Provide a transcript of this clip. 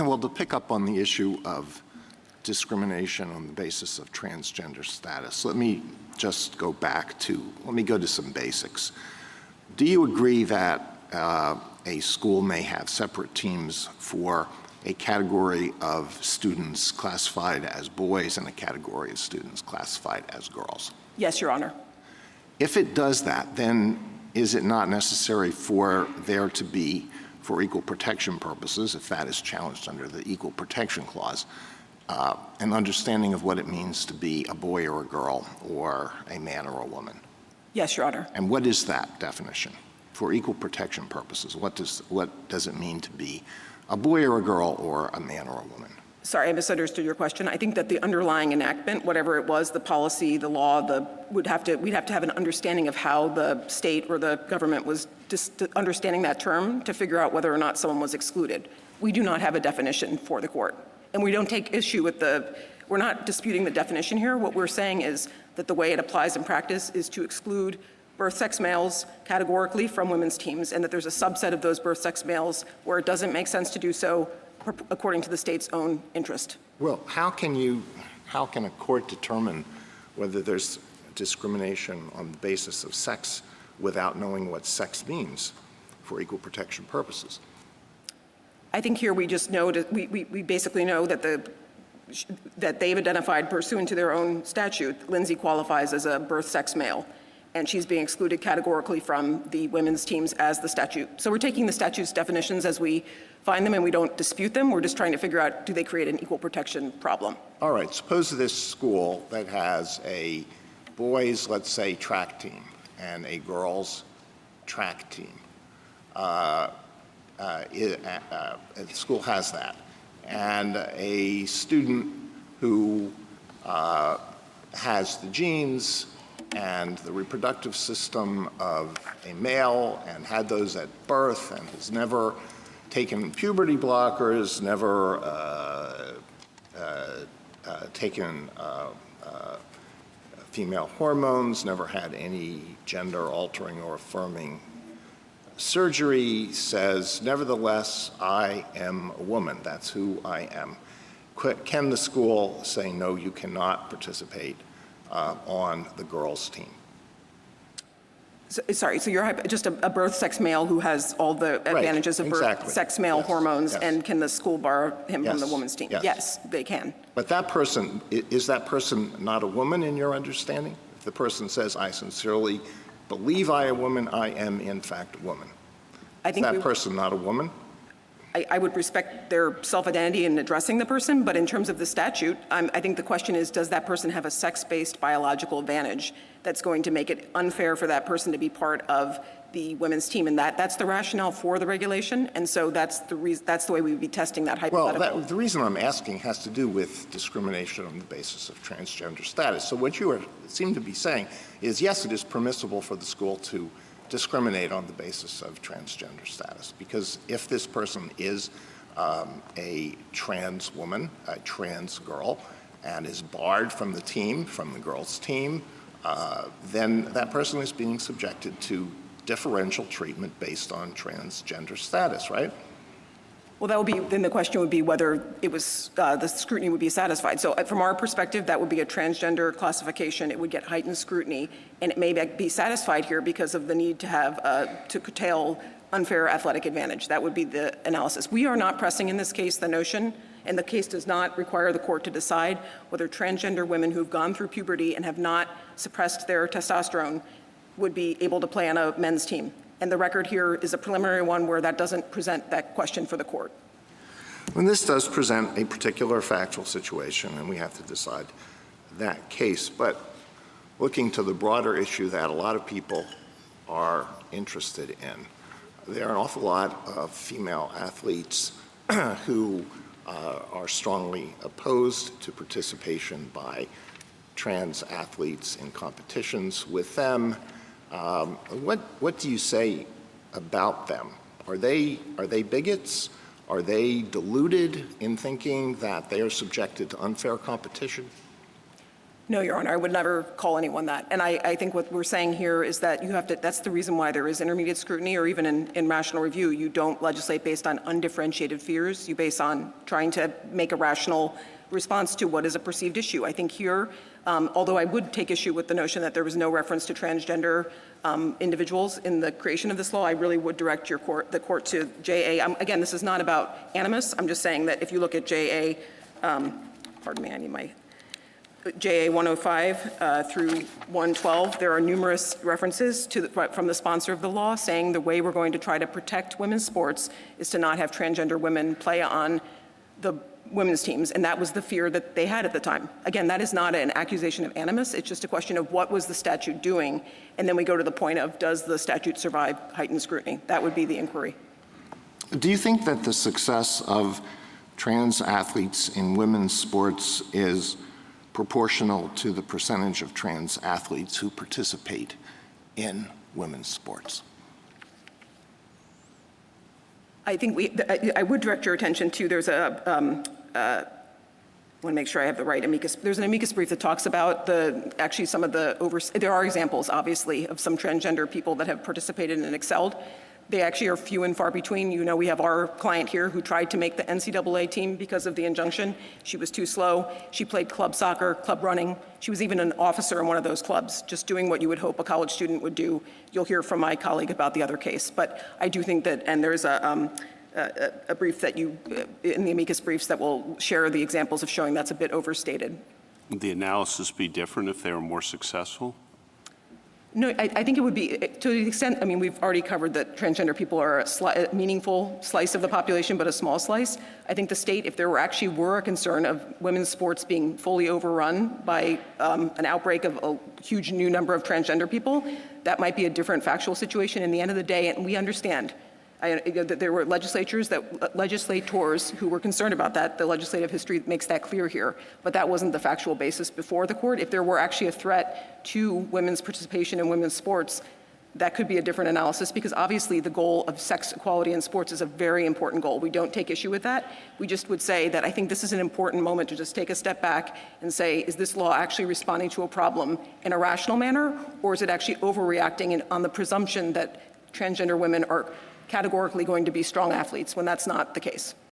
Well, to pick up on the issue of discrimination on the basis of transgender status, let me just go back to, let me go to some basics. Do you agree that a school may have separate teams for a category of students classified as boys and a category of students classified as girls? Yes, Your Honor. If it does that, then is it not necessary for there to be, for equal protection purposes, if that is challenged under the Equal Protection Clause, an understanding of what it means to be a boy or a girl or a man or a woman? Yes, Your Honor. And what is that definition? For equal protection purposes, what does it mean to be a boy or a girl or a man or a woman? Sorry, I misunderstood your question. I think that the underlying enactment, whatever it was, the policy, the law, we'd have to have an understanding of how the state or the government was just understanding that term to figure out whether or not someone was excluded. We do not have a definition for the court. And we don't take issue with we're not disputing the definition here. What we're saying is that the way it applies in practice is to exclude birth-sex males categorically from women's teams, and that there's a subset of those birth-sex males where it doesn't make sense to do so according to the state's own interest. Well, how can a court determine whether there's discrimination on the basis of sex without knowing what sex means for equal protection purposes? I think here we just know that we basically know that that they've identified pursuant to their own statute, Lindsay qualifies as a birth-sex male, and she's being excluded categorically from the women's teams as the statute. So we're taking the statute's definitions as we find them, and we don't dispute them. We're just trying to figure out, do they create an equal protection problem? All right, suppose this school that has a boys, let's say, track team and a girls track team. The school has that. And a student who has the genes and the reproductive system of a male and had those at birth and has never taken puberty blockers, never taken female hormones, never had any gender altering or affirming surgery, says, nevertheless, I am a woman. That's who I am. Can the school say, no, you cannot participate on the girls' team? Sorry, so you're just a birth-sex male who has all the advantages of birth-sex male hormones, and can the school bar him from the women's team? Yes, they can. But that person, is that person not a woman in your understanding? If the person says, I sincerely believe I am a woman, I am in fact a woman. Is that person not a woman? I would respect their self-identity in addressing the person, but in terms of the statute, I think the question is, does that person have a sex-based biological advantage that's going to make it unfair for that person to be part of the women's team? And that's the rationale for the regulation, and so that's the way we would be testing that hypothetical. Well, the reason I'm asking has to do with discrimination on the basis of transgender status. So what you seem to be saying is, yes, it is permissible for the school to discriminate on the basis of transgender status, because if this person is a trans woman, a trans girl, and is barred from the team, from the girls' team, then that person is being subjected to differential treatment based on transgender status, right? Well, that would be, then the question would be whether it was, the scrutiny would be satisfied. So from our perspective, that would be a transgender classification. It would get heightened scrutiny, and it may be satisfied here because of the need to have, to curtail unfair athletic advantage. That would be the analysis. We are not pressing in this case the notion, and the case does not require the court to decide whether transgender women who've gone through puberty and have not suppressed their testosterone would be able to play on a men's team. And the record here is a preliminary one where that doesn't present that question for the court. When this does present a particular factual situation, and we have to decide that case, but looking to the broader issue that a lot of people are interested in, there are an awful lot of female athletes who are strongly opposed to participation by trans athletes in competitions with them. What do you say about them? Are they bigots? Are they deluded in thinking that they are subjected to unfair competition? No, Your Honor, I would never call anyone that. And I think what we're saying here is that you have to, that's the reason why there is intermediate scrutiny, or even in rational review, you don't legislate based on undifferentiated fears. You base on trying to make a rational response to what is a perceived issue. I think here, although I would take issue with the notion that there was no reference to transgender individuals in the creation of this law, I really would direct the court to JA. Again, this is not about animus. I'm just saying that if you look at JA, pardon me, I need my JA 105 through 112, there are numerous references from the sponsor of the law saying the way we're going to try to protect women's sports is to not have transgender women play on the women's teams, and that was the fear that they had at the time. Again, that is not an accusation of animus. It's just a question of what was the statute doing, and then we go to the point of, does the statute survive heightened scrutiny? That would be the inquiry. Do you think that the success of trans athletes in women's sports is proportional to the percentage of trans athletes who participate in women's sports? I think I would direct your attention to, there's I want to make sure I have the right amicus. There's an amicus brief that talks about actually some of there are examples, obviously, of some transgender people that have participated and excelled. They actually are few and far between. You know, we have our client here who tried to make the NCAA team because of the injunction. She was too slow. She played club soccer, club running. She was even an officer in one of those clubs, just doing what you would hope a college student would do. You'll hear from my colleague about the other case. But I do think that, and there's a brief that in the amicus briefs that will share the examples of showing that's a bit overstated. Would the analysis be different if they were more successful? No, I think it would be, to the extent, I mean, we've already covered that transgender people are a meaningful slice of the population, but a small slice. I think the state, if there were a concern of women's sports being fully overrun by an outbreak of a huge new number of transgender people, that might be a different factual situation. In the end of the day, and we understand, that there were legislators who were concerned about that. The legislative history makes that clear here. But that wasn't the factual basis before the court. If there were actually a threat to women's participation in women's sports, that could be a different analysis, because obviously the goal of sex equality in sports is a very important goal. We don't take issue with that. We just would say that I think this is an important moment to just take a step back and say, is this law actually responding to a problem in a rational manner, or is it actually overreacting on the presumption that transgender women are categorically going to be strong athletes when that's not the case?